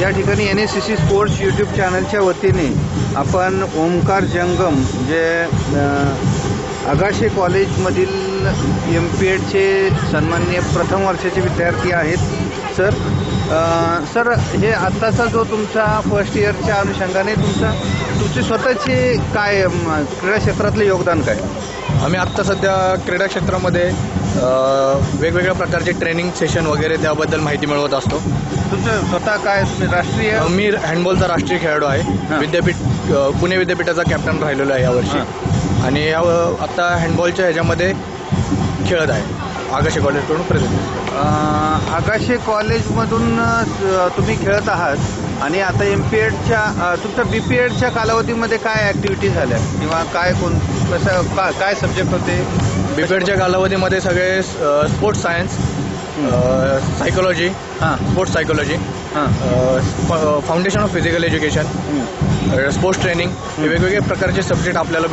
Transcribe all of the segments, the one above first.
या ठिकाणी NSCC sports YouTube चॅनलच्या वतीने आपण ओमकार जंगम जे आगाशे कॉलेजमधील MP.Edचे सन्माननीय प्रथम वर्षाचे विद्यार्थी आहेत। सर हे आत्ताचा जो तुमचा फर्स्ट इयरच्या अनुषंगाने तुमचे स्वतःचे काय क्रीडा क्षेत्रातले योगदान काय? आम्ही आत्ता सध्या क्रीडा क्षेत्रामध्ये वेगवेगळ्या प्रकारचे ट्रेनिंग सेशन वगैरे त्याबद्दल माहिती मिळवत असतो। तुमचं स्वतः काय तुम्ही राष्ट्रीय? मी हँडबॉलचा राष्ट्रीय खेळाडू आहे। विद्यापीठ पुणे विद्यापीठाचा कॅप्टन राहिलेलो आहे यावर्षी आणि आता हँडबॉलच्या ह्याच्यामध्ये खेळत आहे आगाशे कॉलेजकडून प्रतिनिधी। आगाशे कॉलेजमधून तुम्ही खेळत आहात आणि आता MP.Edच्या तुमच्या BP.Edच्या कालावधीमध्ये काय ॲक्टिव्हिटी झाल्या किंवा काय काय सब्जेक्ट होते? BP.Edच्या कालावधीमध्ये सगळे sports science, psychology, sports psychology, foundation of physical education, sports training हे वेगवेगळे प्रकारचे सब्जेक्ट आपल्याला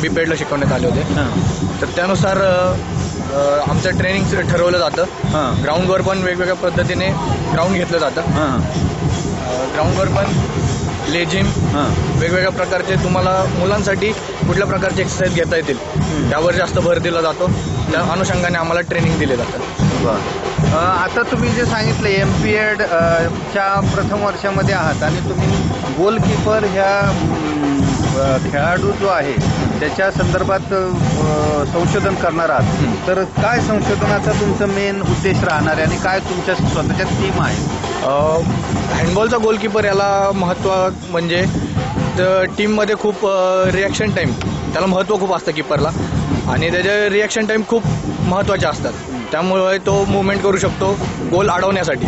BP.Edला शिकवण्यात आले होते। तर त्यानुसार आमचं ट्रेनिंग ठरवलं जातं। ग्राउंडवर पण वेगवेगळ्या पद्धतीने ग्राउंड घेतलं जातं। ग्राउंडवर पण लेजिम वेगवेगळ्या प्रकारचे तुम्हाला मुलांसाठी कुठल्या प्रकारचे एक्सरसाइज घेता येतील त्यावर जास्त भर दिला जातो। त्या अनुषंगाने आम्हाला ट्रेनिंग दिले जातं। आता तुम्ही जे सांगितलं MP.Edच्या प्रथम वर्षामध्ये आहात आणि तुम्ही गोलकीपर ह्या खेळाडू जो आहे त्याच्या संदर्भात संशोधन करणार आहात, तर काय संशोधनाचा तुमचं मेन उद्देश राहणार आहे आणि काय तुमच्या स्वतःच्या थीम आहे? हँडबॉलचा गोलकीपर याला महत्त्व म्हणजे टीममध्ये खूप रिॲक्शन टाईम त्याला महत्त्व खूप असतं कीपरला आणि त्याचे रिॲक्शन टाईम खूप महत्त्वाचे असतात। त्यामुळे तो मुवमेंट करू शकतो गोल अडवण्यासाठी।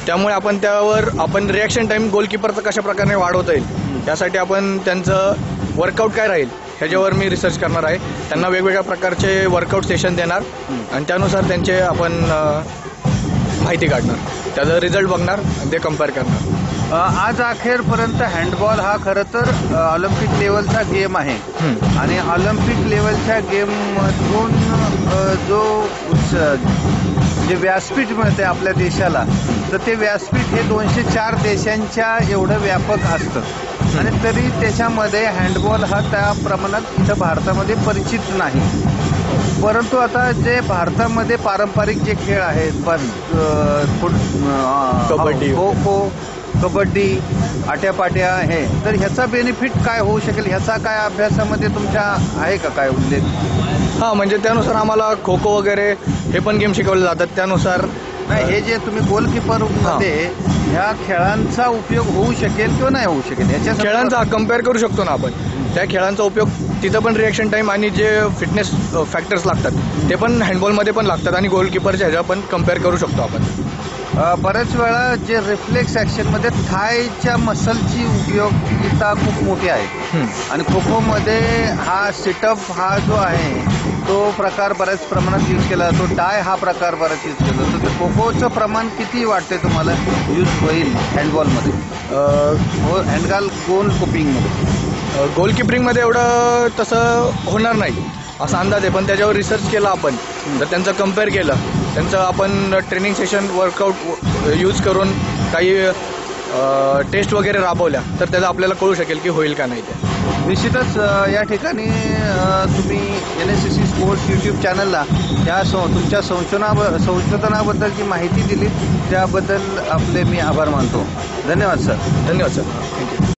त्यामुळे आपण रिॲक्शन टाईम गोलकीपरचा कशा प्रकारे वाढवता येईल त्यासाठी आपण त्यांचं वर्कआउट काय राहील ह्याच्यावर मी रिसर्च करणार आहे। त्यांना वेगवेगळ्या प्रकारचे वर्कआउट सेशन देणार आणि त्यानुसार त्यांचे आपण माहिती काढणार, त्याचा रिझल्ट बघणार आणि ते कम्पेअर करणार। आज अखेरपर्यंत हँडबॉल हा खरं तर ऑलिम्पिक लेवलचा गेम आहे आणि ऑलिम्पिक लेवलच्या गेममधून जे व्यासपीठ मिळते आपल्या देशाला, तर ते व्यासपीठ हे 204 देशांच्या एवढं व्यापक असतं आणि तरी त्याच्यामध्ये हँडबॉल हा त्या प्रमाणात इथं भारतामध्ये परिचित नाही। परंतु आता जे भारतामध्ये पारंपरिक जे खेळ आहेत कबड्डी, खो खो, कबड्डी, आट्यापाट्या हे, तर ह्याचा बेनिफिट काय होऊ शकेल, ह्याचा काय अभ्यासामध्ये तुमच्या आहे का काय उल्लेख? म्हणजे त्यानुसार आम्हाला खो खो वगैरे हे पण गेम शिकवले जातात। त्यानुसार नाही, हे जे तुम्ही गोलकीपरमध्ये ह्या खेळांचा उपयोग होऊ शकेल किंवा नाही होऊ शकेल याच्या खेळांचा कम्पेअर करू शकतो ना आपण। त्या खेळांचा उपयोग तिथं पण रिॲक्शन टाईम आणि जे फिटनेस फॅक्टर्स लागतात ते पण हँडबॉलमध्ये पण लागतात आणि गोलकीपरच्या ह्याच्या पण कम्पेअर करू शकतो आपण। बऱ्याच वेळा जे रिफ्लेक्स ॲक्शनमध्ये थायच्या मसलची उपयोगिता खूप मोठी आहे आणि खो खोमध्ये हा सिटअप हा जो आहे तो प्रकार बऱ्याच प्रमाणात यूज केला जातो। टाय हा प्रकार बराच यूज केला जातो। तर खो खोचं प्रमाण किती वाटते तुम्हाला यूज होईल हँडबॉलमध्ये, गोल कीपिंगमध्ये? गोलकीपरिंगमध्ये एवढं तसं होणार नाही असा अंदाज आहे, पण त्याच्यावर रिसर्च केला आपण, तर त्यांचं कम्पेअर केलं, त्यांचं आपण ट्रेनिंग सेशन वर्कआउट यूज करून काही टेस्ट वगैरे राबवल्या तर त्याचा आपल्याला कळू शकेल की होईल का नाही ते। निश्चितच या ठिकाणी तुम्ही NSCC स्पोर्ट्स यूट्यूब चॅनलला तुमच्या संशोधनाबद्दल जी माहिती दिली त्याबद्दल आपले मी आभार मानतो। धन्यवाद सर। धन्यवाद सर, थँक्यू।